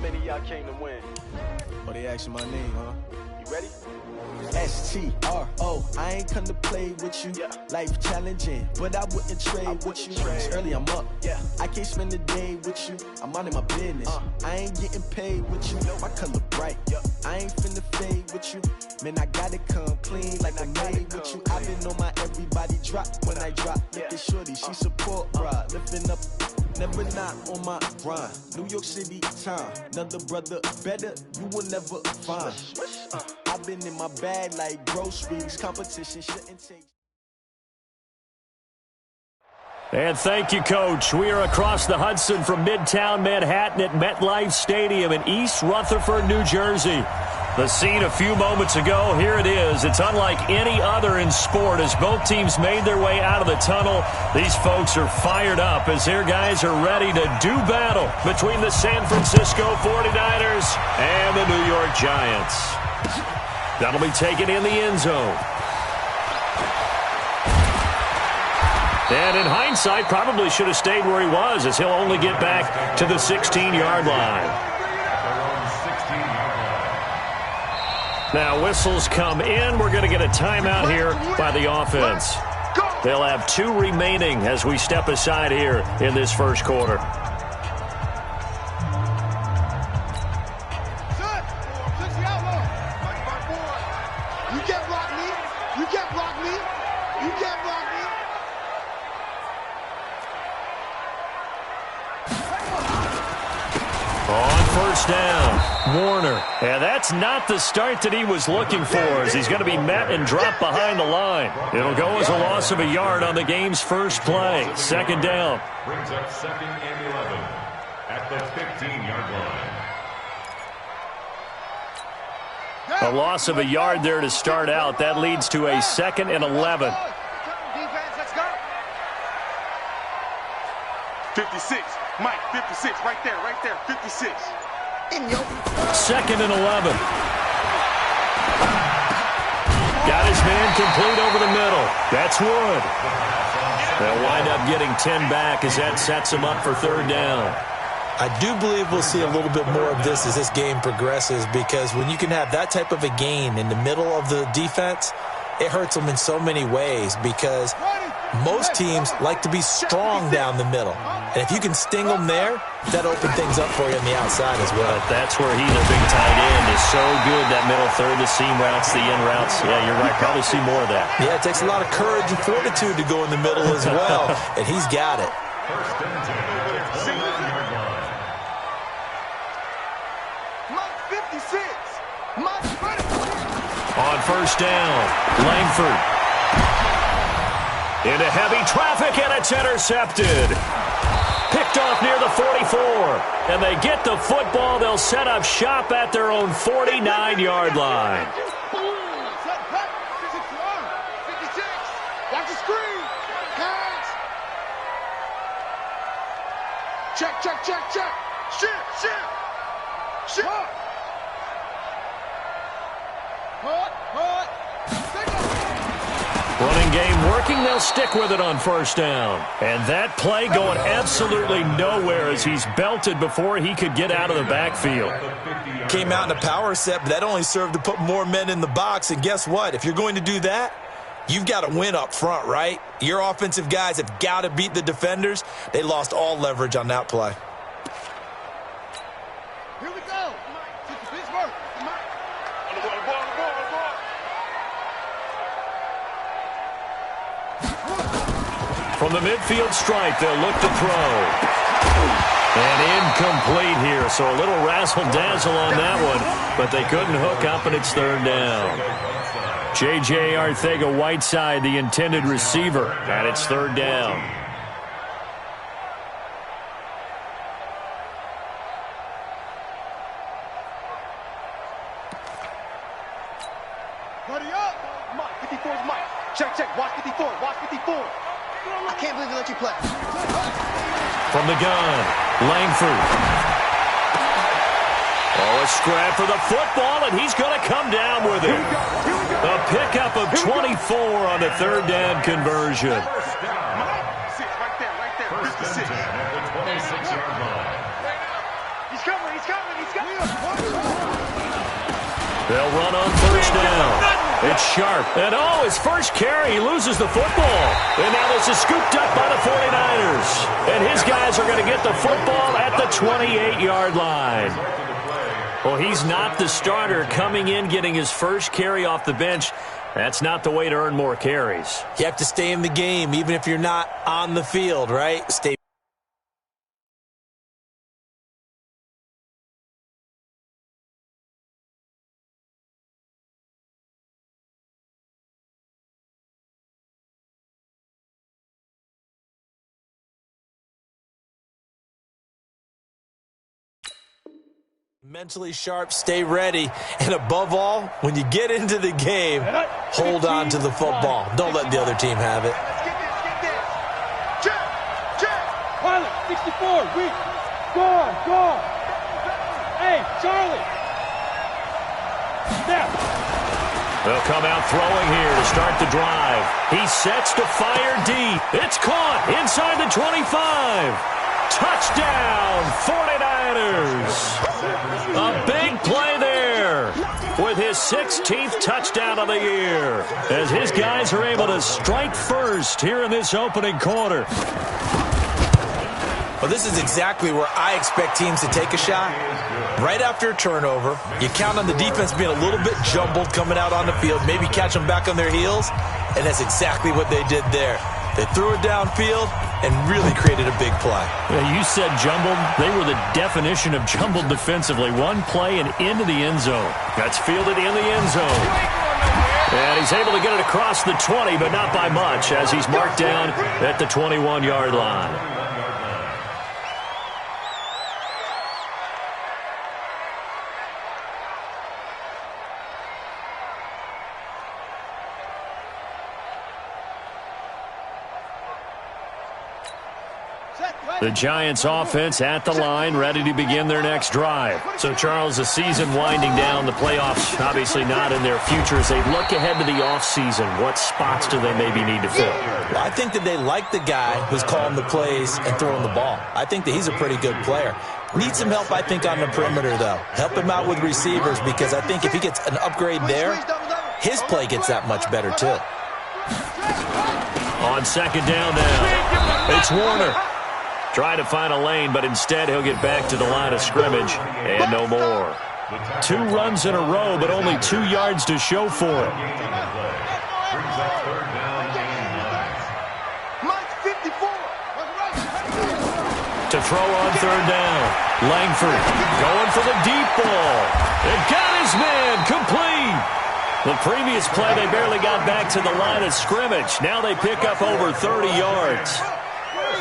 many of y'all came to win? Oh, they asking my name, huh? You ready? S-T-R-O, I ain't come to play with you. Yeah. Life challenging, but I wouldn't trade with you. It's early, I'm up. Yeah. I can't spend the day with you. I'm minding my business. I ain't getting paid with you. My color bright. I ain't finna fade with you. Man, I gotta come clean like I made with you. I've been on my everybody drop when I drop. Look at shorty, she support ride. Lifting up, never not on my grind. New York City time. Another brother better, you will never find. I've been in my bag like groceries. Competition shouldn't take. And thank you, Coach. We are across the Hudson from Midtown Manhattan at MetLife Stadium in East Rutherford, New Jersey. The scene a few moments ago, here it is. It's unlike any other in sport as both teams made their way out of the tunnel. These folks are fired up as their guys are ready to do battle between the San Francisco 49ers and the New York Giants. That'll be taken in the end zone. And in hindsight, probably should have stayed where he was as he'll only get back to the 16-yard line. Now whistles come in. We're going to get a timeout here by the offense. They'll have 2 remaining as we step aside here in this first quarter. Down, Warner, and that's not the start that he was looking for as he's going to be met and dropped behind the line. It'll go as a loss of a yard on the game's first play. Second down. Brings up 2nd and 11 at the 15-yard line. A loss of a yard there to start out. That leads to a 2nd and 11. 56, Mike, 56, right there, 56. 2nd and 11. Got his man complete over the middle. That's Wood. They'll wind up getting 10 back as that sets him up for 3rd down. I do believe we'll see a little bit more of this as this game progresses because when you can have that type of a gain in the middle of the defense, it hurts them in so many ways because most teams like to be strong down the middle. And if you can sting them there, that opens things up for you on the outside as well. But that's where he, their big tight end, is so good, that middle third, the seam routes, the in routes. Yeah, you're right. Probably see more of that. Yeah, it takes a lot of courage and fortitude to go in the middle as well. And he's got it. On 1st down, Langford. Into heavy traffic, and it's intercepted. Picked off near the 44. And they get the football. They'll set up shop at their own 49-yard line. Watch the screen. Check. Shit. Running game working, they'll stick with it on 1st down. And that play going absolutely nowhere as he's belted before he could get out of the backfield. Came out in a power set, but that only served to put more men in the box. And guess what? If you're going to do that, you've got to win up front, right? Your offensive guys have got to beat the defenders. They lost all leverage on that play. Here we go. Pittsburgh. From the midfield stripe, they'll look to throw. And incomplete here, so a little razzle-dazzle on that one, but they couldn't hook up, and it's 3rd down. J.J. Arcega-Whiteside, the intended receiver, and it's 3rd down. Buddy up. Mike, 54's Mike. Check. Watch 54. I can't believe they let you play. From the gun, Langford. Oh, a scrap for the football, and he's going to come down with it. A pickup of 24 on the 3rd down conversion. Right there. 56. First and 10 at the 26-yard line. He's coming. They'll run on first down. It's Sharp. And, his first carry, he loses the football. And now this is scooped up by the 49ers. And his guys are going to get the football at the 28-yard line. Well, he's not the starter coming in, getting his first carry off the bench. That's not the way to earn more carries. You have to stay in the game, even if you're not on the field, right? Stay. Mentally sharp, stay ready, and above all, when you get into the game, hold on to the football. Don't let the other team have it. Let's get this. Check. Pilot, 64, weak. Go. Hey, Charlie. Snap. They'll come out throwing here to start the drive. He sets to fire deep. It's caught inside the 25. Touchdown, 49ers. A big play there with his 16th touchdown of the year as his guys are able to strike first here in this opening quarter. Well, this is exactly where I expect teams to take a shot. Right after a turnover, you count on the defense being a little bit jumbled coming out on the field, maybe catch them back on their heels, and that's exactly what they did there. They threw it downfield and really created a big play. Yeah, you said jumbled. They were the definition of jumbled defensively. One play and into the end zone. That's fielded in the end zone. And he's able to get it across the 20, but not by much, as he's marked down at the 21-yard line. The Giants offense at the line, ready to begin their next drive. So, Charles, the season winding down, the playoffs obviously not in their future. As they look ahead to the offseason, what spots do they maybe need to fill? Well, I think that they like the guy who's calling the plays and throwing the ball. I think that he's a pretty good player. Needs some help, I think, on the perimeter, though. Help him out with receivers, because I think if he gets an upgrade there, his play gets that much better, too. On second down now, it's Warner. Trying to find a lane, but instead he'll get back to the line of scrimmage, and no more. 2 runs in a row, but only 2 yards to show for it. To throw on third down, Langford going for the deep ball. It got his man complete. The previous play, they barely got back to the line of scrimmage. Now they pick up over 30 yards.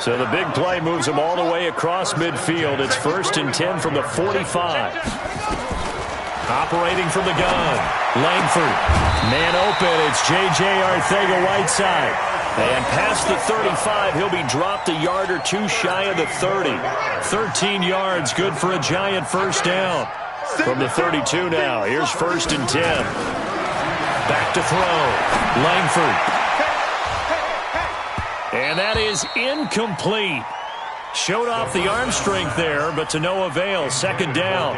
So the big play moves them all the way across midfield. It's 1st and 10 from the 45. Operating from the gun, Langford. Man open, it's J.J. Arcega-Whiteside. And past the 35, he'll be dropped a yard or 2 shy of the 30. 13 yards, good for a Giant first down. From the 32 now, here's 1st and 10. Back to throw, Langford. And that is incomplete. Showed off the arm strength there, but to no avail. Second down.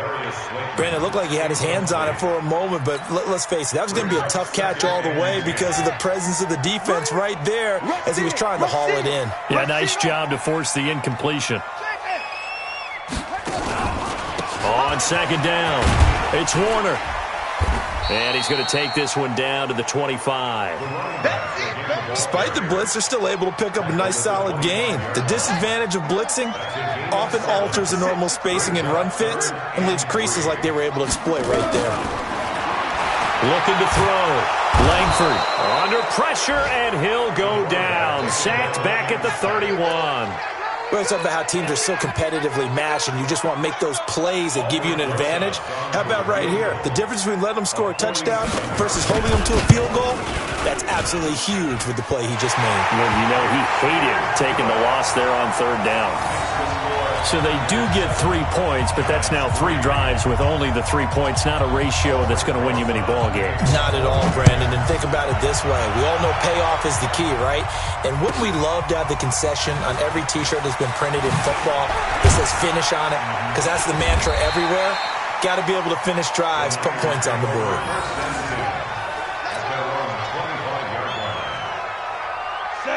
Brandon, it looked like he had his hands on it for a moment, but let's face it, that was going to be a tough catch all the way because of the presence of the defense right there as he was trying to haul it in. Yeah, nice job to force the incompletion. On second down, it's Warner. And he's going to take this one down to the 25. Despite the blitz, they're still able to pick up a nice solid gain. The disadvantage of blitzing often alters the normal spacing and run fits and leaves creases like they were able to exploit right there. Looking to throw. Langford under pressure, and he'll go down. Sacked back at the 31. We always talk about how teams are so competitively matched and you just want to make those plays that give you an advantage. How about right here? The difference between letting them score a touchdown versus holding them to a field goal, that's absolutely huge with the play he just made. Well, you know, he hated taking the loss there on third down. So they do get 3 points, but that's now 3 drives with only the 3 points, not a ratio that's going to win you many ball games. Not at all, Brandon. And think about it this way. We all know payoff is the key, right? And wouldn't we love to have the concession on every T-shirt that's been printed in football that says finish on it? Because that's the mantra everywhere. Got to be able to finish drives, put points on the board.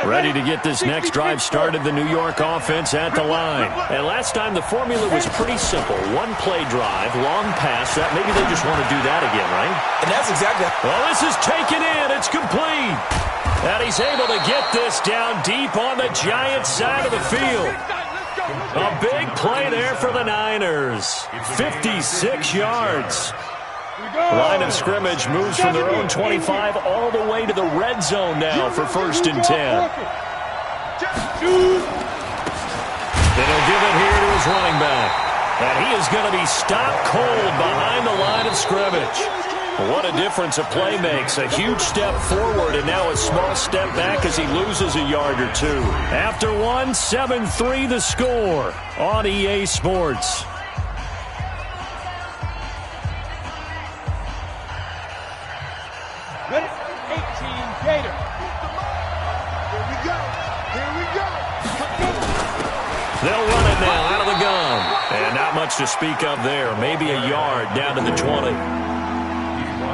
Ready to get this next drive started, the New York offense at the line. And last time the formula was pretty simple. One play drive, long pass. That maybe they just want to do that again, right? And that's exactly. Well, this is taken in. It's complete. And he's able to get this down deep on the Giants side of the field. A big play there for the Niners. 56 yards. Line of scrimmage moves from their own 25 all the way to the red zone now for 1st and 10. Then he'll give it here to his running back. And he is going to be stopped cold behind the line of scrimmage. What a difference a play makes. A huge step forward and now a small step back as he loses a yard or two. After one, 7-3 the score on EA Sports. Ready? 18 Gator. Here we go. Here we go. They'll run it now out of the gun. And not much to speak of there. Maybe a yard down to the 20.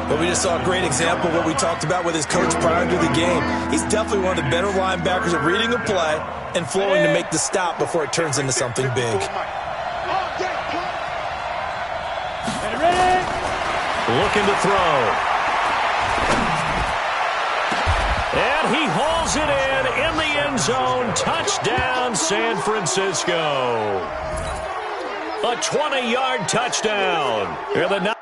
But we just saw a great example of what we talked about with his coach prior to the game. He's definitely one of the better linebackers at reading a play and flowing to make the stop before it turns into something big. Looking to throw. And he hauls it in the end zone. Touchdown, San Francisco. A 20-yard touchdown. Here the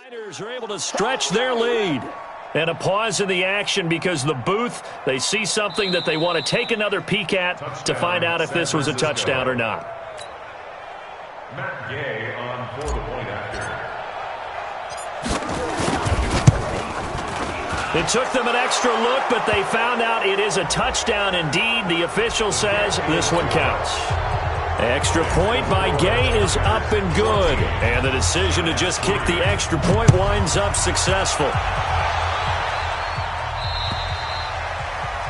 Niners are able to stretch their lead. And a pause in the action because the booth, they see something that they want to take another peek at to find out if this was a touchdown or not. Matt Gay on for the point after. It took them an extra look, but they found out it is a touchdown indeed. The official says this one counts. Extra point by Gay is up and good. And the decision to just kick the extra point winds up successful.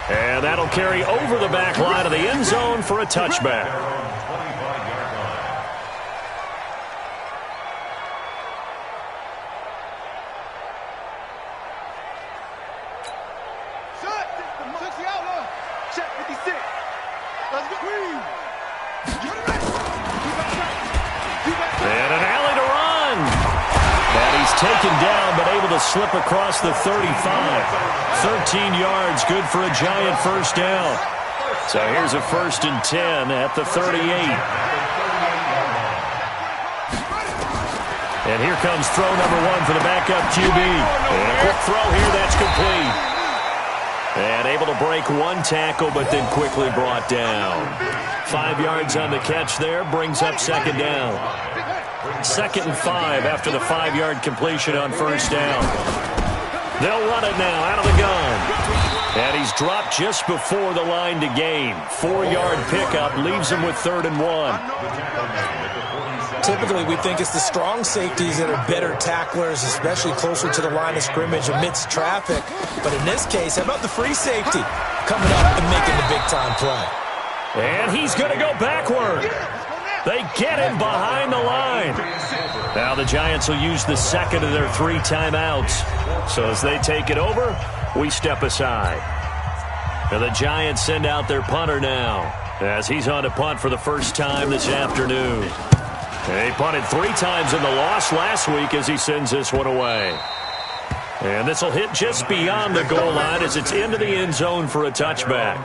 And that'll carry over the back line of the end zone for a touchback. Check 56. Let's go. And an alley to run. And he's taken down, but able to slip across the 35. 13 yards, good for a Giant first down. So here's a 1st and 10 at the 38. And here comes throw number 1 for the backup QB. And a quick throw here, that's complete. And able to break one tackle, but then quickly brought down. 5 yards on the catch there, brings up 2nd down. 2nd and 5 after the 5-yard completion on 1st down. They'll run it now out of the gun. And he's dropped just before the line to gain. 4-yard pickup leaves him with 3rd and 1. Typically, we think it's the strong safeties that are better tacklers, especially closer to the line of scrimmage amidst traffic. But in this case, how about the free safety coming up and making the big-time play? And he's going to go backward. They get him behind the line. Now the Giants will use the 2nd of their 3 timeouts. So as they take it over, we step aside. And the Giants send out their punter now as he's on to punt for the first time this afternoon. He punted 3 times in the loss last week as he sends this one away. And this will hit just beyond the goal line as it's into the end zone for a touchback.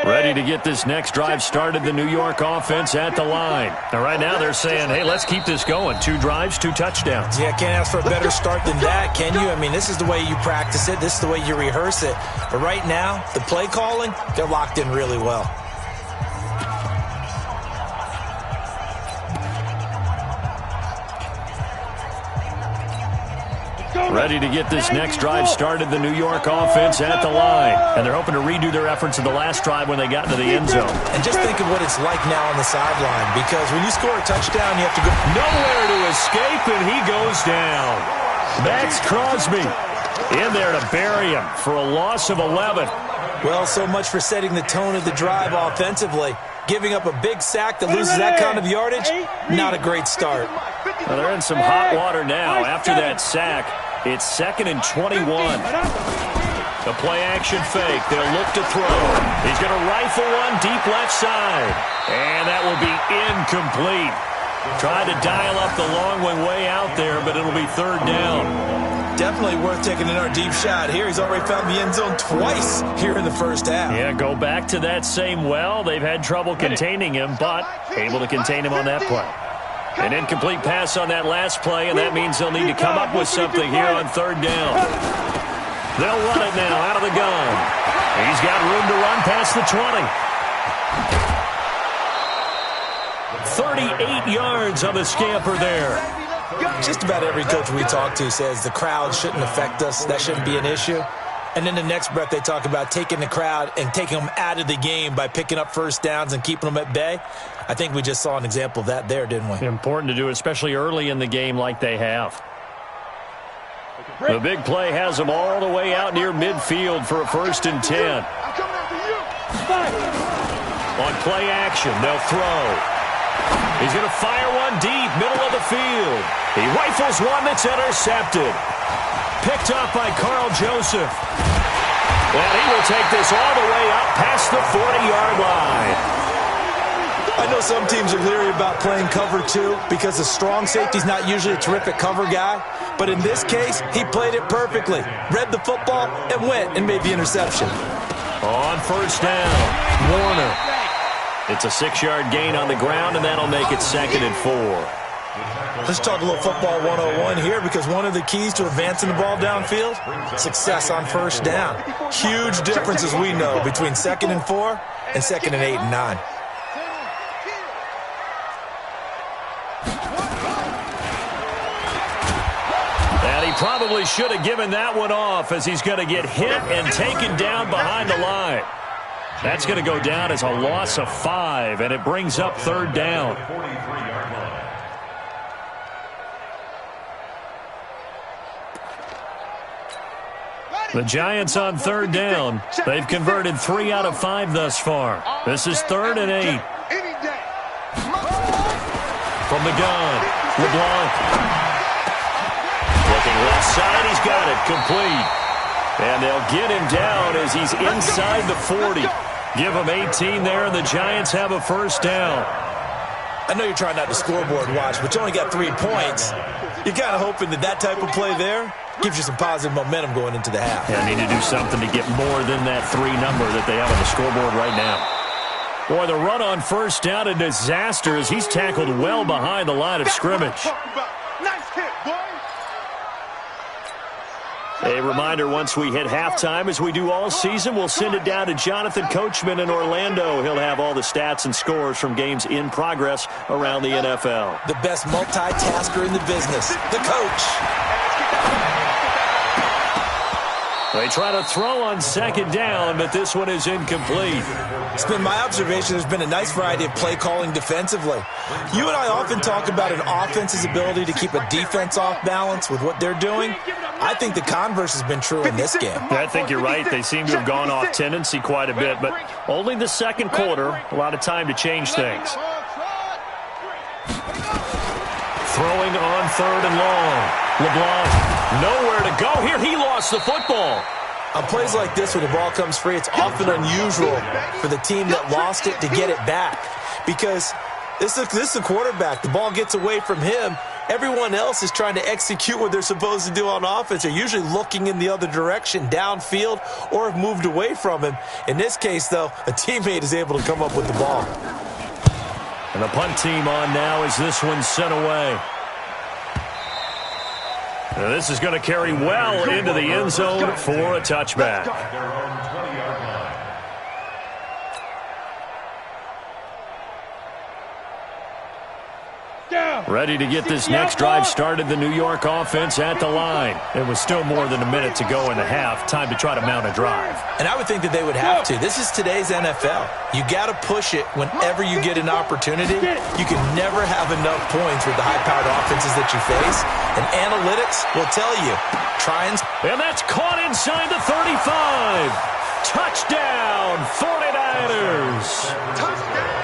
Ready to get this next drive started, the New York offense at the line. Now, right now they're saying, hey, let's keep this going. 2 drives, 2 touchdowns. Yeah, can't ask for a better start than that, can you? I mean, this is the way you practice it. This is the way you rehearse it. But right now, the play calling, they're locked in really well. ready to get this next drive started. The New York offense at the line. And they're hoping to redo their efforts in the last drive when they got into the end zone. And just think of what it's like now on the sideline, because when you score a touchdown, you have to go nowhere to escape, and he goes down. Max Crosby in there to bury him for a loss of 11. Well, so much for setting the tone of the drive offensively. Giving up a big sack that loses that kind of yardage, not a great start. Well, they're in some hot water now. After that sack, it's 2nd and 21. The play-action fake. They'll look to throw. He's going to rifle one deep left side. And that will be incomplete. Tried to dial up the long one way out there, but it'll be 3rd down. Definitely worth taking another deep shot here. He's already found the end zone twice here in the first half. Yeah, go back to that same well. They've had trouble containing him, but able to contain him on that play. An incomplete pass on that last play, and that means they'll need to come up with something here on 3rd down. They'll run it now out of the gun. He's got room to run past the 20. 38 yards on the scamper there. Just about every coach we talk to says the crowd shouldn't affect us. That shouldn't be an issue. And in the next breath, they talk about taking the crowd and taking them out of the game by picking up first downs and keeping them at bay. I think we just saw an example of that there, didn't we? Important to do, especially early in the game like they have. The big play has them all the way out near midfield for a 1st and 10. On play action, they'll throw. He's going to fire one deep, middle of the field. He rifles one that's intercepted. Picked up by Carl Joseph. And he will take this all the way up past the 40-yard line. I know some teams are leery about playing cover 2 because the strong safety's not usually a terrific cover guy. But in this case, he played it perfectly. Read the football and went and made the interception. On 1st down, Warner. It's a 6-yard gain on the ground, and that'll make it 2nd and 4. Let's talk a little football 101 here, because one of the keys to advancing the ball downfield, success on 1st down. Huge difference, as we know, between 2nd and 4 and 2nd and 8 and 9. And he probably should have given that one off, as he's going to get hit and taken down behind the line. That's going to go down as a loss of 5, and it brings up 3rd down. The Giants on 3rd down. They've converted 3 out of 5 thus far. This is 3rd and 8. From the gun, LeBlanc. Looking left side, he's got it, complete. And they'll get him down as he's inside the 40. Give him 18 there, and the Giants have a 1st down. I know you're trying not to scoreboard watch, but you only got 3 points. You're kind of hoping that type of play there gives you some positive momentum going into the half. Yeah, need to do something to get more than that 3 number that they have on the scoreboard right now. Boy, the run on 1st down, a disaster as he's tackled well behind the line of scrimmage. A reminder, once we hit halftime, as we do all season, we'll send it down to Jonathan Coachman in Orlando. He'll have all the stats and scores from games in progress around the NFL. The best multitasker in the business, the coach. They try to throw on 2nd down, but this one is incomplete. It's been my observation there's been a nice variety of play calling defensively. You and I often talk about an offense's ability to keep a defense off balance with what they're doing. I think the converse has been true in this game. I think you're right. They seem to have gone off tendency quite a bit, but only the 2nd quarter, a lot of time to change things. Throwing on 3rd and long. LeBlanc, nowhere to go here. He lost the football. On plays like this where the ball comes free, it's often unusual for the team that lost it to get it back. Because this is the quarterback. The ball gets away from him. Everyone else is trying to execute what they're supposed to do on offense. They're usually looking in the other direction, downfield, or have moved away from him. In this case, though, a teammate is able to come up with the ball. And the punt team on now as this one's sent away. Now this is going to carry well into the end zone for a touchback. Ready to get this next drive started, the New York offense at the line. It was still more than a minute to go in the half. Time to try to mount a drive. And I would think that they would have to. This is today's NFL. You got to push it whenever you get an opportunity. You can never have enough points with the high-powered offenses that you face. And analytics will tell you, And that's caught inside the 35. Touchdown, 49ers.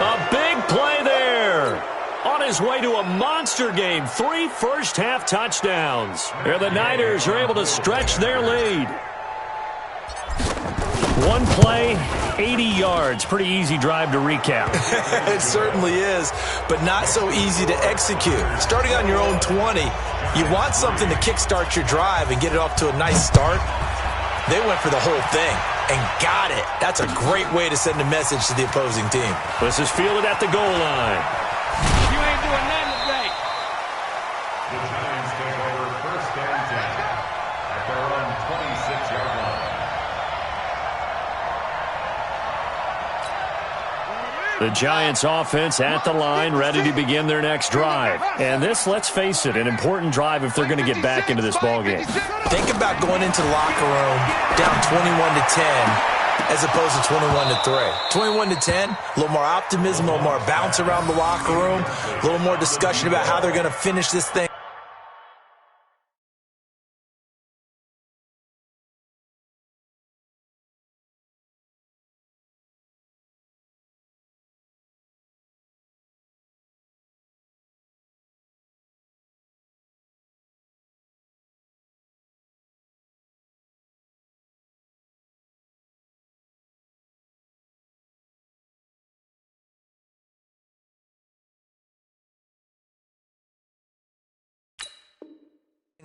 A big play there. On his way to a monster game, 3 first-half touchdowns. And the Niners are able to stretch their lead. One play, 80 yards. Pretty easy drive to recap. It certainly is, but not so easy to execute. Starting on your own 20, you want something to kickstart your drive and get it off to a nice start. They went for the whole thing and got it. That's a great way to send a message to the opposing team. This is fielded at the goal line. You ain't doing nothing today. The Giants take over 1st and 10 at their own 26-yard line. The Giants offense at the line, ready to begin their next drive. And this, let's face it, an important drive if they're going to get back into this ballgame. Think about going into the locker room down 21-10 as opposed to 21-3. 21-10, a little more optimism, a little more bounce around the locker room, a little more discussion about how they're going to finish this thing.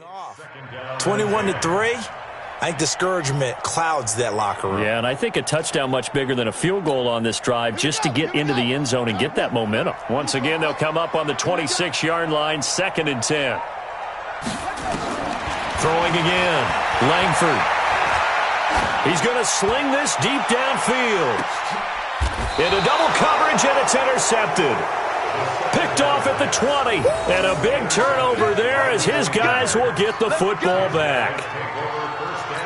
Off. 21-3, I think discouragement clouds that locker room. Yeah, and I think a touchdown much bigger than a field goal on this drive just to get into the end zone and get that momentum. Once again, they'll come up on the 26-yard line, 2nd and 10. Throwing again, Langford. He's going to sling this deep downfield. Into double coverage, and it's intercepted. Picked off at the 20, and a big turnover there as his guys will get the football back.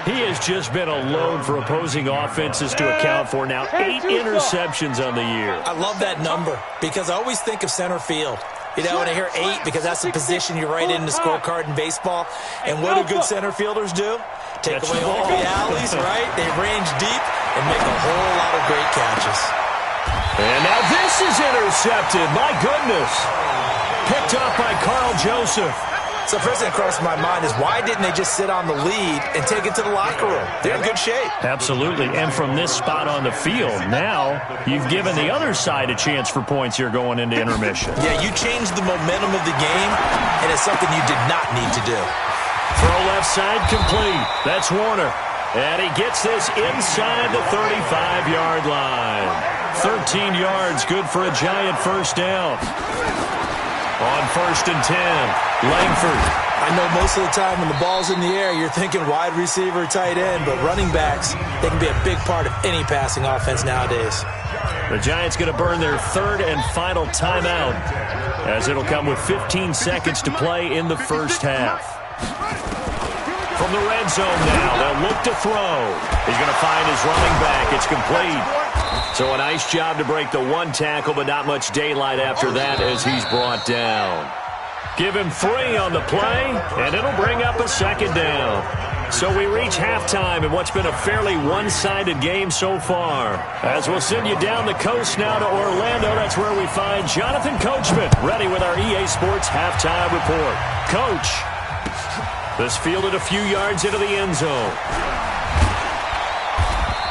He has just been a load for opposing offenses to account for now. 8 interceptions on the year. I love that number because I always think of center field. You know, when I hear 8, because that's the position you write in the scorecard in baseball. And what do good center fielders do? Take away all the alleys, right? They range deep and make a whole lot of great catches. And now this is intercepted. My goodness. Picked up by Carl Joseph. So first thing that crosses my mind is why didn't they just sit on the lead and take it to the locker room? They're in good shape. Absolutely. And from this spot on the field, now you've given the other side a chance for points here going into intermission. Yeah, you changed the momentum of the game, and it's something you did not need to do. Throw left side complete. That's Warner. And he gets this inside the 35-yard line. 13 yards, good for a Giant first down. On 1st and 10, Langford. I know most of the time when the ball's in the air, you're thinking wide receiver, tight end, but running backs, they can be a big part of any passing offense nowadays. The Giants going to burn their 3rd and final timeout as it'll come with 15 seconds to play in the first half. From the red zone now, they'll look to throw. He's going to find his running back. It's complete. So a nice job to break the 1 tackle, but not much daylight after that as he's brought down. Give him 3 on the play, and it'll bring up a 2nd down. So we reach halftime in what's been a fairly one-sided game so far. As we'll send you down the coast now to Orlando, that's where we find Jonathan Coachman, ready with our EA Sports Halftime Report. Coach, this fielded a few yards into the end zone.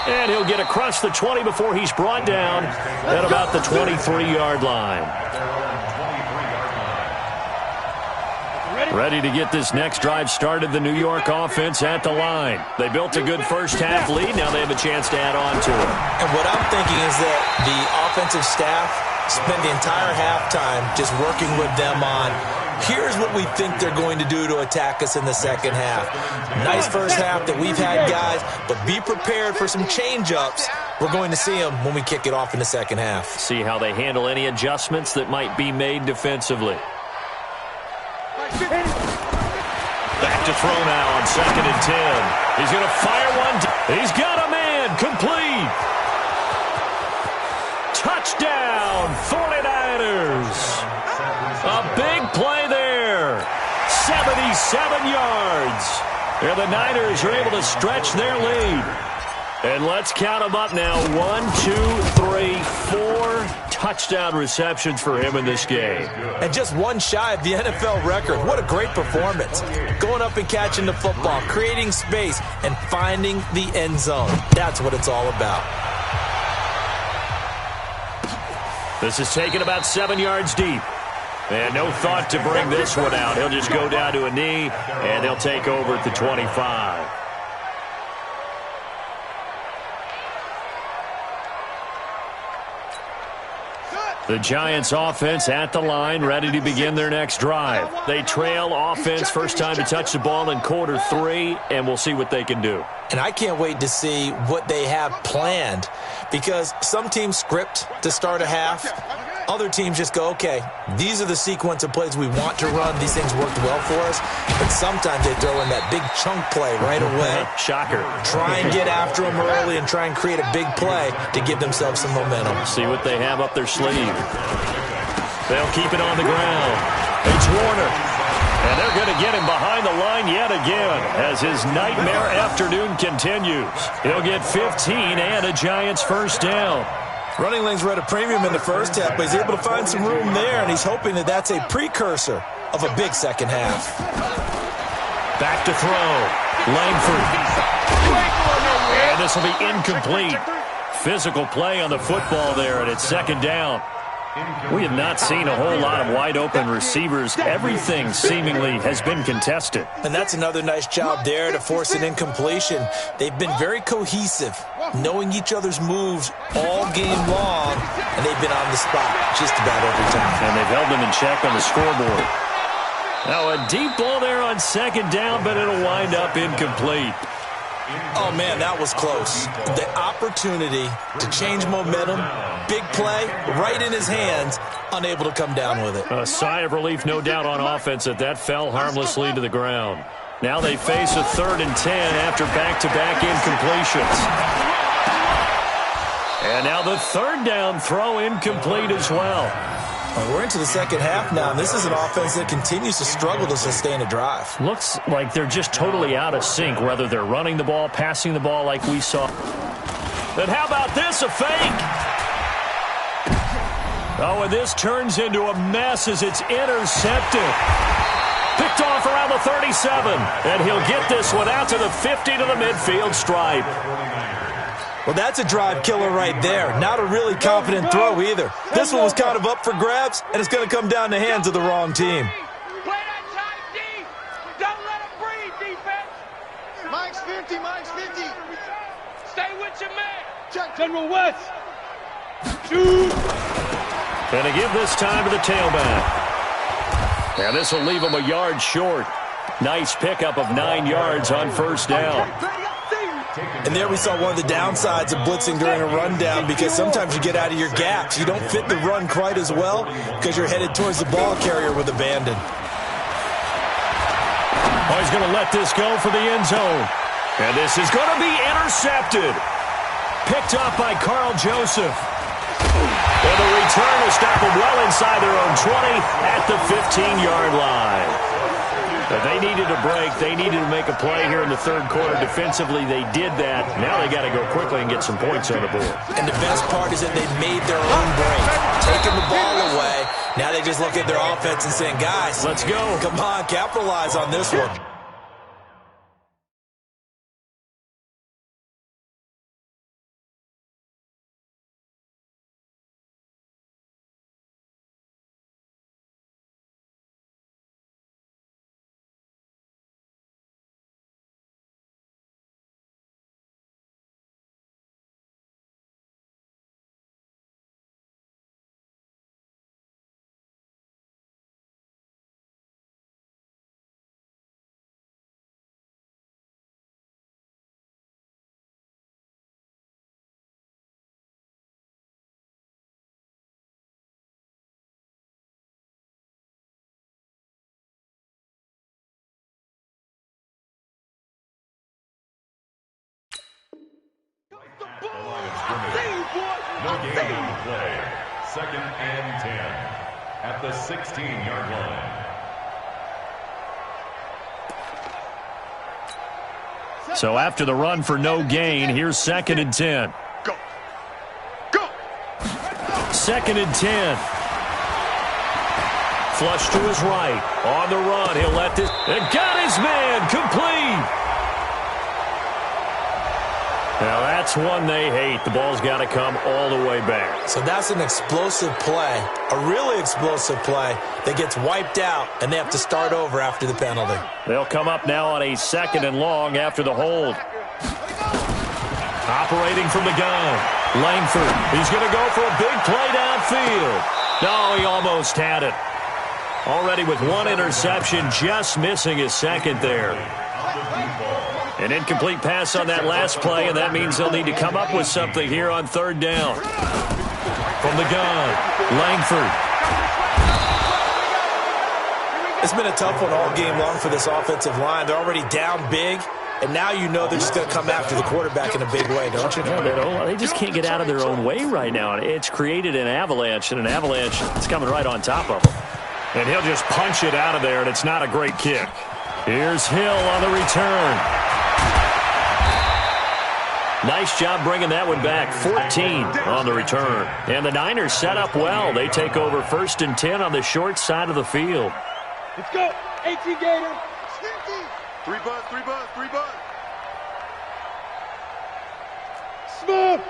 And he'll get across the 20 before he's brought down at about the 23-yard line. Ready to get this next drive started, the New York offense at the line. They built a good first-half lead. Now they have a chance to add on to it. And what I'm thinking is that the offensive staff spent the entire halftime just working with them on, here's what we think they're going to do to attack us in the second half. Nice first half that we've had, guys, but be prepared for some change-ups. We're going to see them when we kick it off in the second half. See how they handle any adjustments that might be made defensively. Back to throw now on 2nd and 10. He's going to fire one. He's got a man. Complete. Touchdown, 49ers. A big play there. 77 yards. And the Niners are able to stretch their lead. And let's count them up now. 1, 2, 3, 4 touchdown receptions for him in this game. And just one shy of the NFL record. What a great performance. Going up and catching the football, creating space, and finding the end zone. That's what it's all about. This is taken about 7 yards deep. And no thought to bring this one out. He'll just go down to a knee, and they'll take over at the 25. The Giants offense at the line, ready to begin their next drive. They trail offense, first time to touch the ball in quarter 3, and we'll see what they can do. And I can't wait to see what they have planned, because some teams script to start a half. Other teams just go, okay, these are the sequence of plays we want to run. These things worked well for us. But sometimes they throw in that big chunk play right away. Shocker. Try and get after them early and try and create a big play to give themselves some momentum. See what they have up their sleeve. They'll keep it on the ground. It's Warner. And they're going to get him behind the line yet again as his nightmare afternoon continues. He'll get 15 and a Giants first down. Running lanes were at a premium in the first half, but he's able to find some room there, and he's hoping that that's a precursor of a big second half. Back to throw. Langford. And this will be incomplete. Physical play on the football there, and it's 2nd down. We have not seen a whole lot of wide-open receivers. Everything seemingly has been contested. And that's another nice job there to force an incompletion. They've been very cohesive, knowing each other's moves all game long, and they've been on the spot just about every time. And they've held them in check on the scoreboard. Now a deep ball there on 2nd down, but it'll wind up incomplete. Oh, man, that was close. The opportunity to change momentum, big play, right in his hands, unable to come down with it. A sigh of relief, no doubt, on offense that fell harmlessly to the ground. Now they face a 3rd and 10 after back-to-back incompletions. And now the 3rd down throw incomplete as well. Well, we're into the second half now, and this is an offense that continues to struggle to sustain a drive. Looks like they're just totally out of sync, whether they're running the ball, passing the ball like we saw. But how about this, a fake? Oh, and this turns into a mess as it's intercepted. Picked off around the 37, and he'll get this one out to the 50 to the midfield stripe. Well, that's a drive killer right there. Not a really confident throw either. This one was kind of up for grabs, and it's going to come down the hands of the wrong team. Play that tight deep. Don't let him breathe, defense. Mike's 50, Mike's 50. Stay with your man. Check. General West. Shoot. And to give this time to the tailback. Now this will leave him a yard short. Nice pickup of 9 yards on first down. And there we saw one of the downsides of blitzing during a rundown, because sometimes you get out of your gaps. You don't fit the run quite as well because you're headed towards the ball carrier with abandon. Oh, he's going to let this go for the end zone. And this is going to be intercepted. Picked up by Carl Joseph. And the return will stop them well inside their own 20 at the 15-yard line. But they needed a break. They needed to make a play here in the 3rd quarter. Defensively, they did that. Now they got to go quickly and get some points on the board. And the best part is that they made their own break, taking the ball away. Now they just look at their offense and saying, guys, let's go. Come on, capitalize on this one. Line of scrimmage. No gain on the play. 2nd and 10 at the 16-yard line. So after the run for no gain, here's 2nd and 10. Go. Go. 2nd and 10. Flush to his right. On the run, he'll let this. And got his man complete. Now that's one they hate. The ball's got to come all the way back. So that's an explosive play, a really explosive play that gets wiped out, and they have to start over after the penalty. They'll come up now on a 2nd and long after the hold. Operating from the gun. Langford. He's going to go for a big play downfield. No, he almost had it. Already with one interception, just missing his 2nd there. An incomplete pass on that last play, and that means they'll need to come up with something here on 3rd down. From the gun, Langford. It's been a tough one all game long for this offensive line. They're already down big, and now you know they're just going to come after the quarterback in a big way, don't you? No, they just can't get out of their own way right now. It's created an avalanche, and an avalanche is coming right on top of them. And he'll just punch it out of there, and it's not a great kick. Here's Hill on the return. Nice job bringing that one back. 14 on the return. And the Niners set up well. They take over 1st and 10 on the short side of the field. Let's go. 18 Gator. 3 buzz, 3 buzz, 3 buzz. Smooth.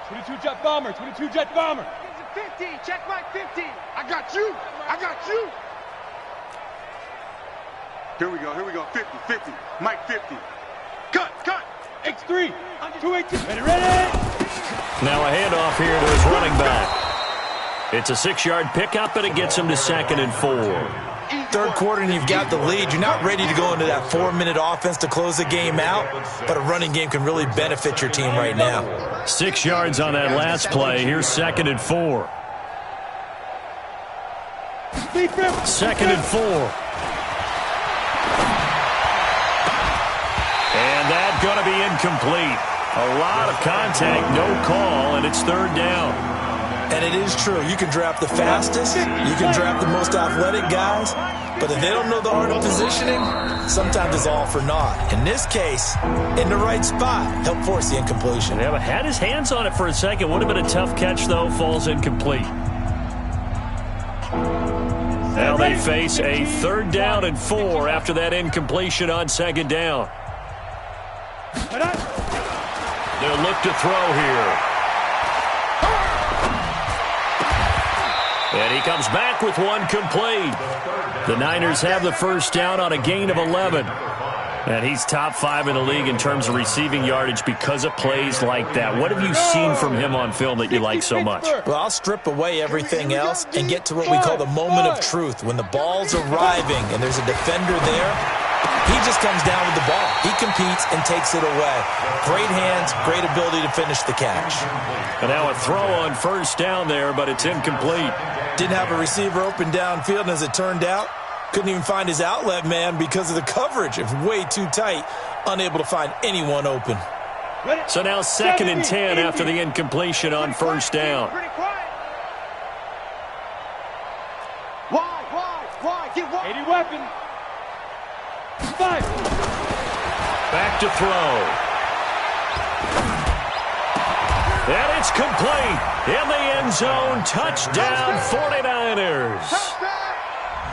22 jet bomber. 22 jet bomber. 50. Check my 50. I got you. I got you. Here we go. Here we go. 50. 50. Mike 50. Cut. Cut. X3. 218. Ready. Now a handoff here to his running back. It's a 6-yard pickup, and it gets him to 2nd and 4. 3rd quarter, and you've got the lead. You're not ready to go into that 4-minute offense to close the game out, but a running game can really benefit your team right now. 6 yards on that last play. Here's 2nd and 4. 2nd and 4. And that's going to be incomplete. A lot of contact, no call, and it's 3rd down. And it is true. You can draft the fastest, you can draft the most athletic guys, but if they don't know the art of positioning, sometimes it's all for naught. In this case, in the right spot, he'll force the incompletion. Yeah, but had his hands on it for a second. Would have been a tough catch, though. Falls incomplete. Now they face a 3rd down and 4 after that incompletion on 2nd down. They'll look to throw here. And he comes back with one complete. The Niners have the 1st down on a gain of 11. And he's top 5 in the league in terms of receiving yardage because of plays like that. What have you seen from him on film that you like so much? Well, I'll strip away everything else and get to what we call the moment of truth. When the ball's arriving and there's a defender there, he just comes down with the ball. He competes and takes it away. Great hands, great ability to finish the catch. And now a throw on 1st down there, but it's incomplete. Didn't have a receiver open downfield, and as it turned out, couldn't even find his outlet man because of the coverage. It was way too tight, unable to find anyone open. So now 2nd and 10 after the incompletion on 1st down. Why? Get wide. 80 weapon. 5. Back to throw. And it's complete. In the end zone. Touchdown 49ers.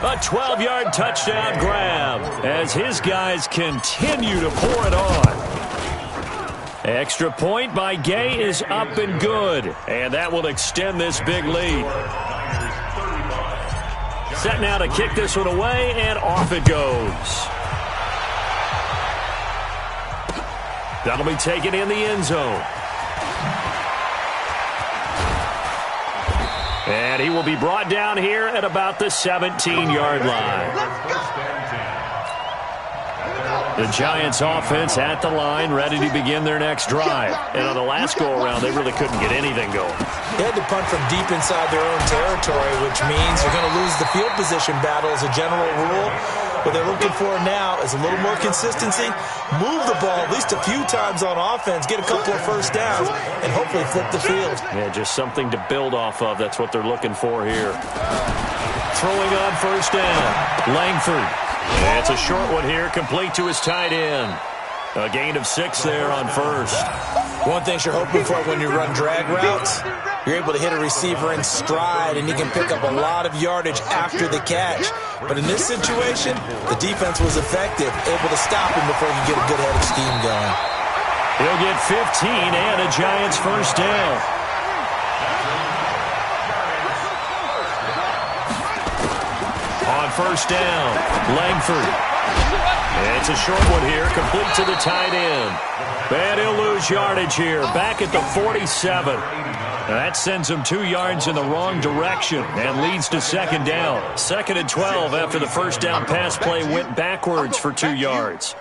A 12-yard touchdown grab as his guys continue to pour it on. Extra point by Gay is up and good. And that will extend this big lead. Set now to kick this one away, and off it goes. That'll be taken in the end zone. And he will be brought down here at about the 17-yard line. Let's go. The Giants offense at the line, ready to begin their next drive. And on the last go-around, they really couldn't get anything going. They had to punt from deep inside their own territory, which means you're going to lose the field position battle as a general rule. What they're looking for now is a little more consistency, move the ball at least a few times on offense, get a couple of first downs, and hopefully flip the field. Yeah, just something to build off of. That's what they're looking for here. Throwing on first down, Langford. And it's a short one here, complete to his tight end. A gain of 6 there on first. One thing you're hoping for when you run drag routes, you're able to hit a receiver in stride, and you can pick up a lot of yardage after the catch. But in this situation, the defense was effective, able to stop him before you get a good head of steam going. He'll get 15 and a Giants first down. On first down, Langford. It's a short one here, complete to the tight end. And he'll lose yardage here, back at the 47. That sends him 2 yards in the wrong direction and leads to second down. 2nd and 12 after the first down pass play went backwards for 2 yards.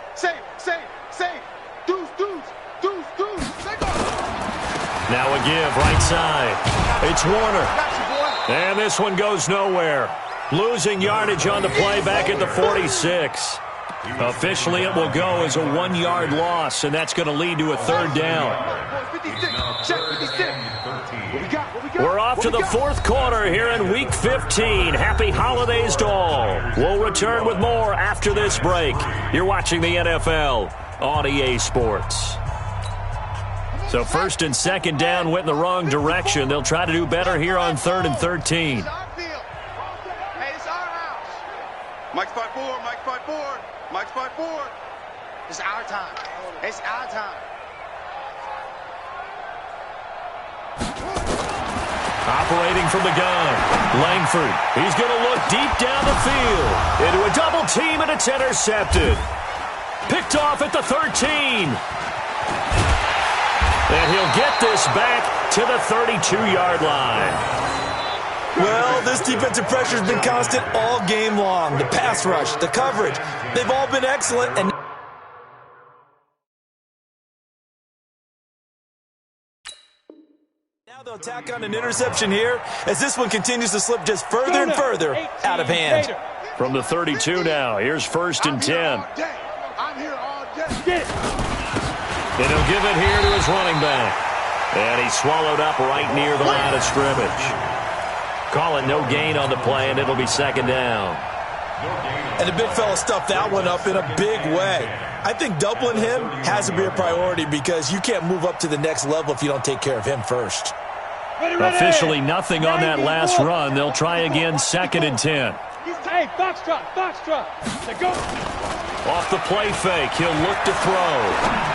Now a give, right side. It's Warner. And this one goes nowhere. Losing yardage on the play back at the 46. Officially, it will go as a 1-yard loss, and that's going to lead to a third down. We're off to the fourth quarter here in Week 15. Happy holidays to all. We'll return with more after this break. You're watching the NFL on EA Sports. So first and second down went in the wrong direction. They'll try to do better here on 3rd and 13. Mike's 5-4, Mike's 5-4, Mike's 5-4. It's our time. It's our time. Operating from the gun, Langford. He's going to look deep down the field. Into a double team, and it's intercepted. Picked off at the 13. And he'll get this back to the 32-yard line. Well, this defensive pressure has been constant all game long. The pass rush, the coverage, they've all been excellent. And now they'll tack on an interception here as this one continues to slip just further and further out of hand. From the 32 now, here's 1st and 10. I'm here all day. And he'll give it here to his running back. And he's swallowed up right near the line of scrimmage. Call it no gain on the play, and it'll be second down. And the big fella stuffed that one up in a big way. I think doubling him has to be a priority because you can't move up to the next level if you don't take care of him first. Officially nothing on that last run. They'll try again, 2nd and 10. Hey, foxtrot. Let's go. Off the play fake, he'll look to throw.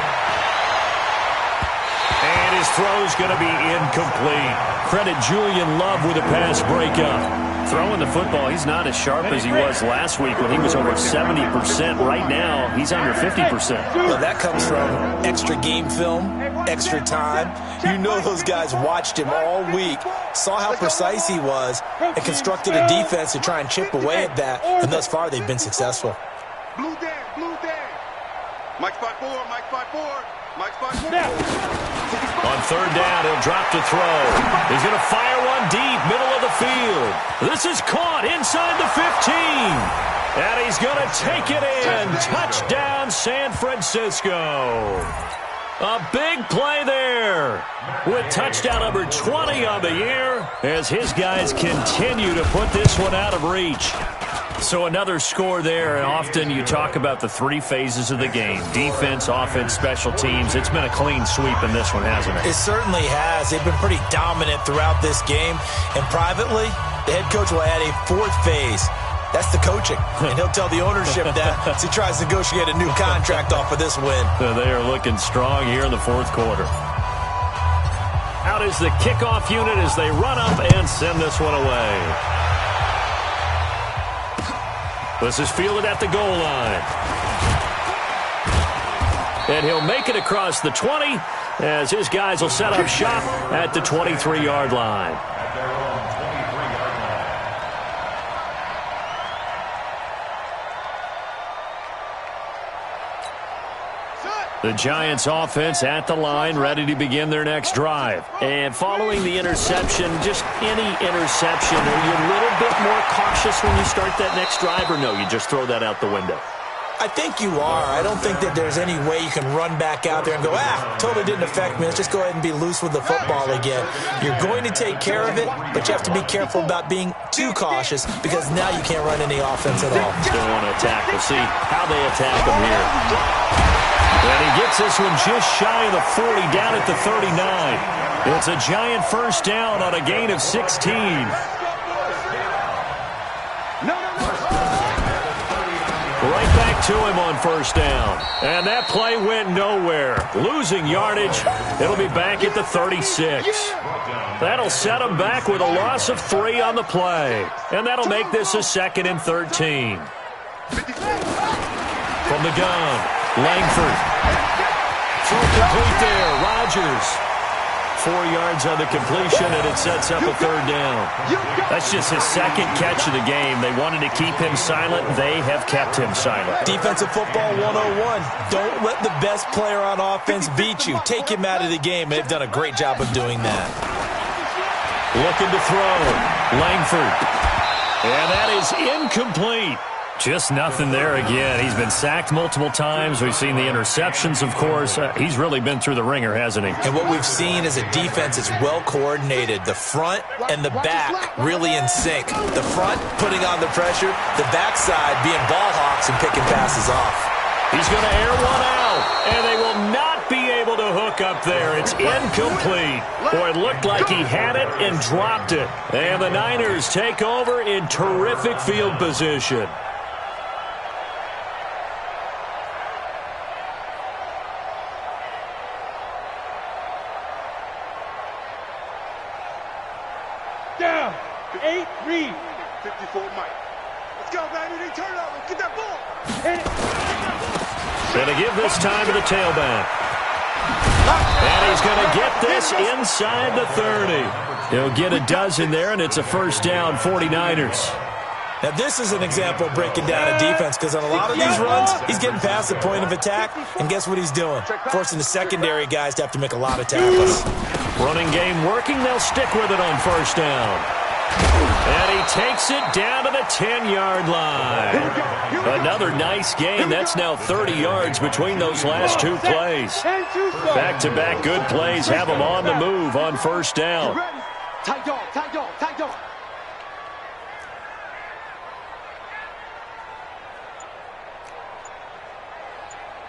And his throw's going to be incomplete. Credit Julian Love with a pass breakup. Throwing the football, he's not as sharp as he was last week when he was over 70%. Right now, he's under 50%. Well, that comes from extra game film, extra time. You know those guys watched him all week, saw how precise he was, and constructed a defense to try and chip away at that. And thus far, they've been successful. Blue Dan. Mike's 5-4, Mike's 5-4, Mike's 5-4. On third down, he'll drop to throw. He's going to fire one deep, middle of the field. This is caught inside the 15. And he's going to take it in. Touchdown, San Francisco. A big play there with touchdown number 20 on the year as his guys continue to put this one out of reach. So another score there, and often you talk about the 3 phases of the game. Defense, offense, special teams. It's been a clean sweep in this one, hasn't it? It certainly has. They've been pretty dominant throughout this game. And privately, the head coach will add a 4th phase. That's the coaching. And he'll tell the ownership that as he tries to negotiate a new contract off of this win. They are looking strong here in the 4th quarter. Out is the kickoff unit as they run up and send this one away. This is fielded at the goal line. And he'll make it across the 20 as his guys will set up shop at the 23-yard line. The Giants offense at the line, ready to begin their next drive. And following the interception, just any interception, are you a little bit more cautious when you start that next drive, or no, you just throw that out the window? I think you are. I don't think that there's any way you can run back out there and go, totally didn't affect me. Let's just go ahead and be loose with the football again. You're going to take care of it, but you have to be careful about being too cautious because now you can't run any offense at all. Still want to attack. We'll see how they attack him here. And he gets this one just shy of the 40, down at the 39. It's a Giant first down on a gain of 16. Right back to him on first down. And that play went nowhere. Losing yardage. It'll be back at the 36. That'll set him back with a loss of 3 on the play. And that'll make this a 2nd and 13. From the gun, Langford. Throw complete there. Rodgers. 4 yards on the completion, and it sets up a 3rd down. That's just his 2nd catch of the game. They wanted to keep him silent. They have kept him silent. Defensive football 101. Don't let the best player on offense beat you. Take him out of the game, and they've done a great job of doing that. Looking to throw. Langford. And that is incomplete. Just nothing there again. He's been sacked multiple times. We've seen the interceptions, of course. He's really been through the ringer, hasn't he? And what we've seen is a defense that's well coordinated. The front and the back really in sync. The front putting on the pressure. The backside being ball hawks and picking passes off. He's going to air one out, and they will not be able to hook up there. It's incomplete. Boy, it looked like he had it and dropped it. And the Niners take over in terrific field position. Down. 8, read. 54, Mike. Let's go, baby. They turn it over. Get that ball. Hit it. Going to give this time to the tailback. And he's going to get this inside the 30. He'll get a dozen there, and it's a first down, 49ers. Now, this is an example of breaking down a defense because on a lot of these runs, he's getting past the point of attack, and guess what he's doing? Forcing the secondary guys to have to make a lot of tackles. Running game working. They'll stick with it on first down. And he takes it down to the 10-yard line. Another nice game. That's now 30 yards between those last 2 plays. Back-to-back good plays have them on the move on first down. Tight dog, tight dog, tight dog.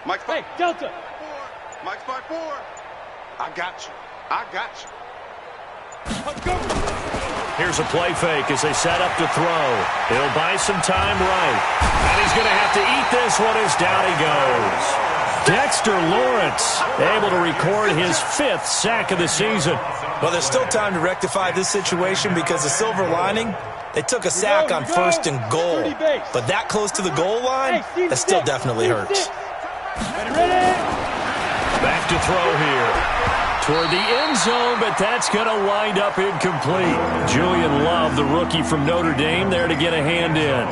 Mike's Hey, Delta. Mike's 5-4. I got you. I got you. Let's go. Here's a play fake as they set up to throw. He'll buy some time right. And he's going to have to eat this one as down he goes. Dexter Lawrence able to record his 5th sack of the season. Well, there's still time to rectify this situation because the silver lining, they took a sack on 1st and goal. But that close to the goal line, that still definitely hurts. Back to throw here. Toward the end zone, but that's going to wind up incomplete. Julian Love, the rookie from Notre Dame, there to get a hand in.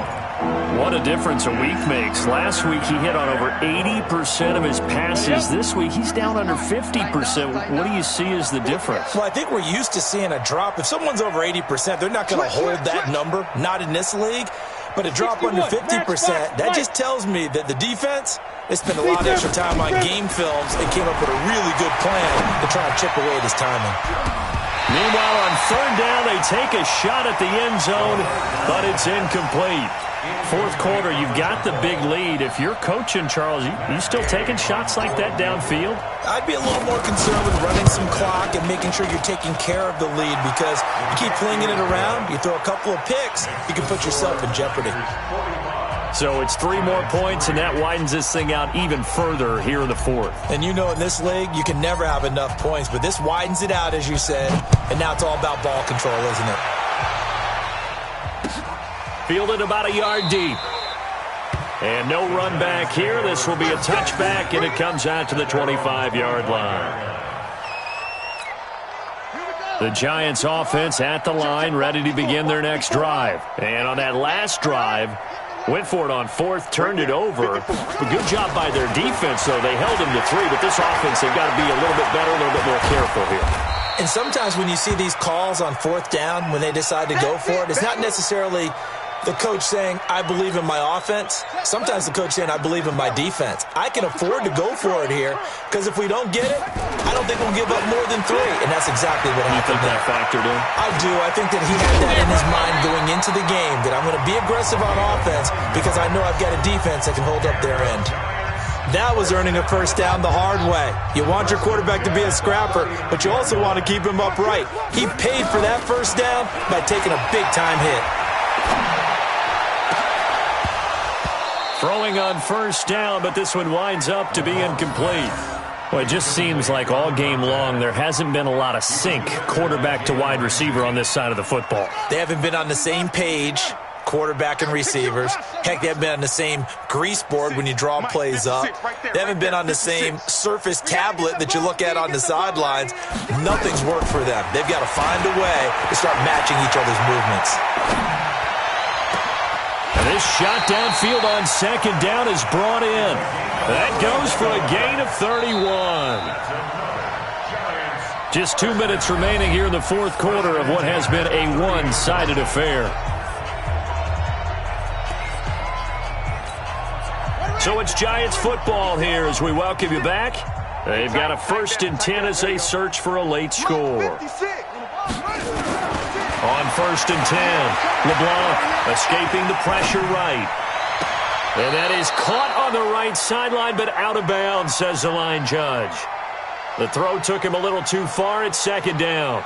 What a difference a week makes. Last week he hit on over 80% of his passes. This week he's down under 50%. What do you see as the difference? Well, I think we're used to seeing a drop. If someone's over 80%, they're not going to hold that number, not in this league. But a drop under 50%, that just tells me that the defense, they spent a lot of extra time on game films and came up with a really good plan to try and chip away at his timing. Meanwhile, on 3rd down, they take a shot at the end zone, but it's incomplete. 4th quarter, you've got the big lead. If you're coaching, Charles, you still taking shots like that downfield? I'd be a little more concerned with running some clock and making sure you're taking care of the lead because you keep flinging it around, you throw a couple of picks, you can put yourself in jeopardy. So it's 3 more points, and that widens this thing out even further here in the 4th. And you know in this league, you can never have enough points, but this widens it out, as you said, and now it's all about ball control, isn't it? Fielded about a yard deep. And no run back here. This will be a touchback, and it comes out to the 25-yard line. The Giants offense at the line, ready to begin their next drive. And on that last drive, Went for it on fourth, turned it over. But good job by their defense, though. They held him to 3, but this offense, they've got to be a little bit better, a little bit more careful here. And sometimes when you see these calls on fourth down, when they decide to go for it, it's not necessarily the coach saying, I believe in my offense. Sometimes the coach saying, I believe in my defense. I can afford to go for it here because if we don't get it, I don't think we'll give up more than 3. And that's exactly what happened. You think that factored in? I do. I think that he had that in his mind going into the game, that I'm going to be aggressive on offense because I know I've got a defense that can hold up their end. That was earning a first down the hard way. You want your quarterback to be a scrapper, but you also want to keep him upright. He paid for that first down by taking a big-time hit. Throwing on first down, but this one winds up to be incomplete. Well, it just seems like all game long there hasn't been a lot of sync quarterback to wide receiver on this side of the football. They haven't been on the same page, quarterback and receivers. Heck, they haven't been on the same grease board when you draw plays up. They haven't been on the same Surface tablet that you look at on the sidelines. Nothing's worked for them. They've got to find a way to start matching each other's movements. And this shot downfield on second down is brought in. That goes for a gain of 31. Just 2 minutes remaining here in the fourth quarter of what has been a one-sided affair. So it's Giants football here as we welcome you back. They've got a 1st and 10 as they search for a late score. On 1st and 10, LeBlanc escaping the pressure right. And that is caught on the right sideline, but out of bounds, says the line judge. The throw took him a little too far. It's 2nd down.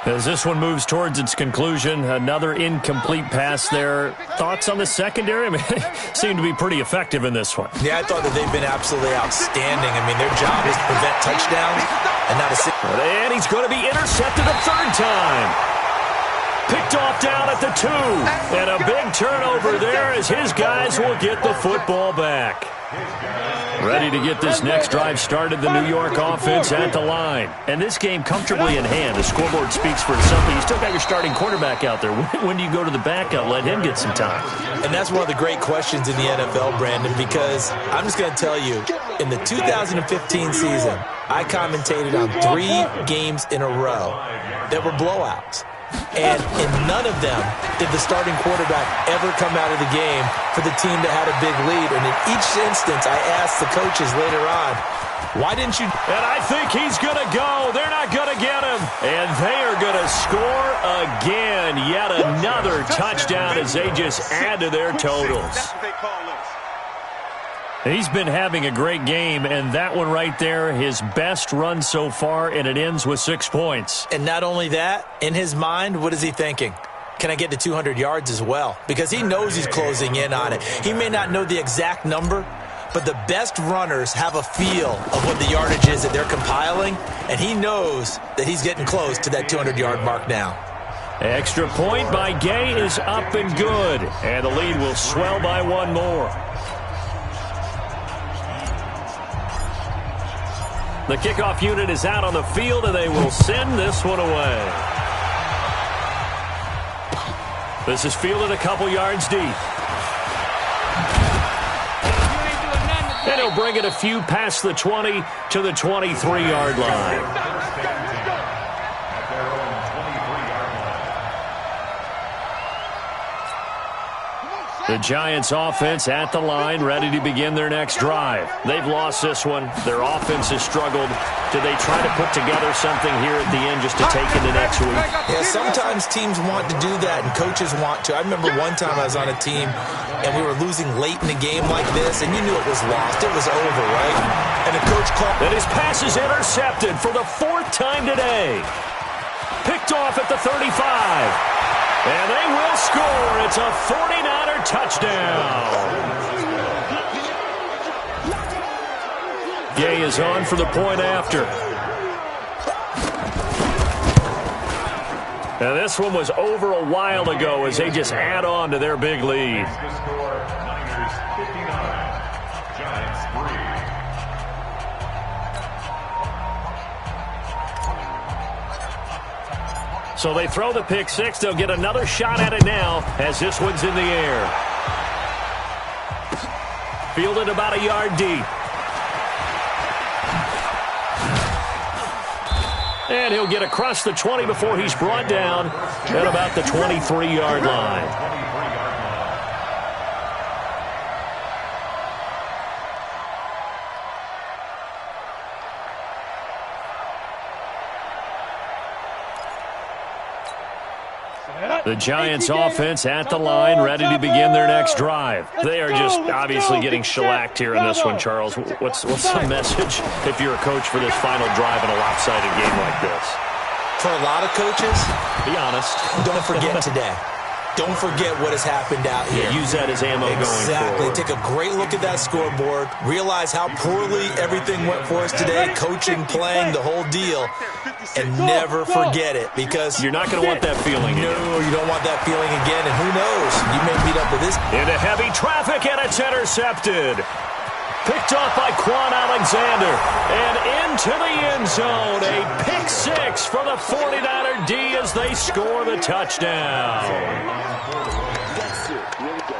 As this one moves towards its conclusion, another incomplete pass there. Thoughts on the secondary? I mean, they seem to be pretty effective in this one. Yeah, I thought that they've been absolutely outstanding. I mean, their job is to prevent touchdowns and not a... And he's going to be intercepted a 3rd time. Picked off down at the 2. And a big turnover there as his guys will get the football back. Ready to get this next drive started, the New York offense at the line. And this game comfortably in hand. The scoreboard speaks for itself. You still got your starting quarterback out there. When do you go to the backup? Let him get some time. And that's one of the great questions in the NFL, Brandon, because I'm just going to tell you, in the 2015 season, I commentated on 3 games in a row that were blowouts. And in none of them did the starting quarterback ever come out of the game for the team that had a big lead. And in each instance, I asked the coaches later on, why didn't you? And I think he's going to go. They're not going to get him. And they are going to score again. Yet another touchdown as they just add to their totals. He's been having a great game, and that one right there, his best run so far, and it ends with 6 points. And not only that, in his mind, what is he thinking? Can I get to 200 yards as well? Because he knows he's closing in on it. He may not know the exact number, but the best runners have a feel of what the yardage is that they're compiling, and he knows that he's getting close to that 200-yard mark now. Extra point by Gay is up and good, and the lead will swell by 1 more. The kickoff unit is out on the field, and they will send this one away. This is fielded a couple yards deep. And he'll bring it a few past the 20 to the 23-yard line. The Giants offense at the line, ready to begin their next drive. They've lost this one. Their offense has struggled. Do they try to put together something here at the end just to take into next week? Yeah, sometimes teams want to do that and coaches want to. I remember one time I was on a team and we were losing late in a game like this and you knew it was lost. It was over, right? And the coach called. And his pass is intercepted for the 4th time today. Picked off at the 35. And they will score. It's a 49er touchdown. Gay is on for the point after. Now this one was over a while ago as they just add on to their big lead. Niners 59, Giants 3. So they throw the pick 6. They'll get another shot at it now as this one's in the air. Fielded about a yard deep. And he'll get across the 20 before he's brought down at about the 23-yard line. The Giants offense at the line, ready to begin their next drive. They are just obviously getting shellacked here in this one, Charles. What's the message if you're a coach for this final drive in a lopsided game like this? For a lot of coaches, be honest. Don't forget today. Don't forget what has happened out here. Yeah, use that as ammo going forward. Exactly. Take a great look at that scoreboard. Realize how poorly everything went for us today. Coaching, playing, the whole deal. And never forget it, because you're not going to want that feeling again. No, you don't want that feeling again. And who knows? You may meet up with this. Into heavy traffic, and it's intercepted. Picked off by Quan Alexander. And into the end zone. A pick six for the 49er D as they score the touchdown.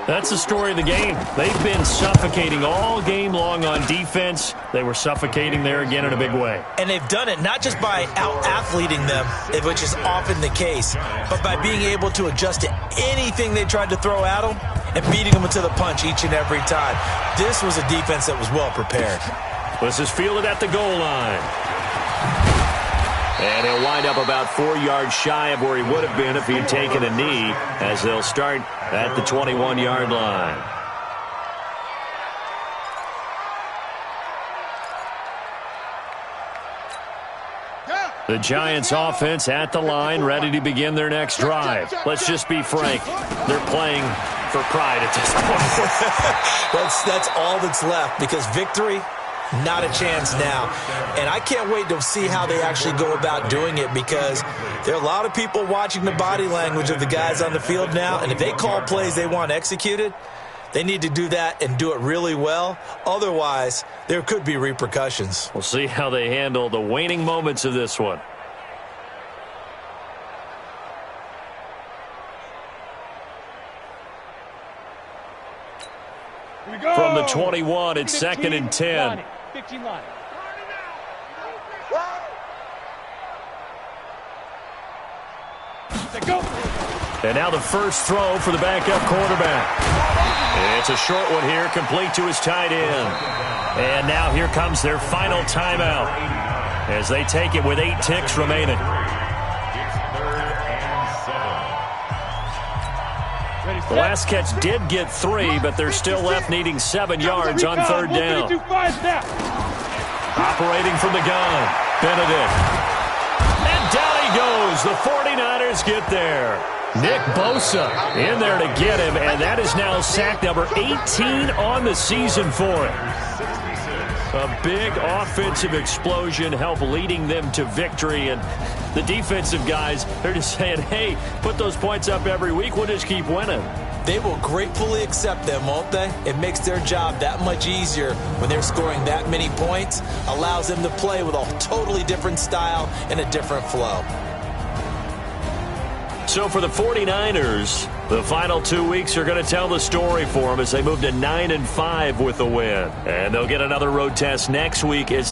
That's the story of the game. They've been suffocating all game long on defense. They were suffocating there again in a big way. And they've done it not just by out-athleting them, which is often the case, but by being able to adjust to anything they tried to throw at them and beating them to the punch each and every time. This was a defense that was well prepared. This is fielded at the goal line. And he'll wind up about 4 yards shy of where he would have been if he'd taken a knee, as they'll start at the 21-yard line. The Giants offense at the line, ready to begin their next drive. Let's just be frank. They're playing for pride at this point. That's all that's left, because victory, not a chance now. And I can't wait to see how they actually go about doing it, because there are a lot of people watching the body language of the guys on the field now, and if they call plays they want executed, they need to do that and do it really well. Otherwise, there could be repercussions. We'll see how they handle the waning moments of this one. From the 21, it's 2nd and 10. 15 line. And now the first throw for the backup quarterback. It's a short one here, complete to his tight end. And now here comes their final timeout as they take it with 8 ticks remaining. The last catch did get 3, but they're still left needing 7 yards on 3rd down. Operating from the gun, Benedict. And down he goes. The 49ers get there. Nick Bosa in there to get him, and that is now sack number 18 on the season for him. A big offensive explosion helped leading them to victory, and the defensive guys, they're just saying, hey, put those points up every week, we'll just keep winning. They will gratefully accept them, won't they? It makes their job that much easier when they're scoring that many points, allows them to play with a totally different style and a different flow. So for the 49ers, the final 2 weeks are going to tell the story for them as they move to 9-5 with a win. And they'll get another road test next week as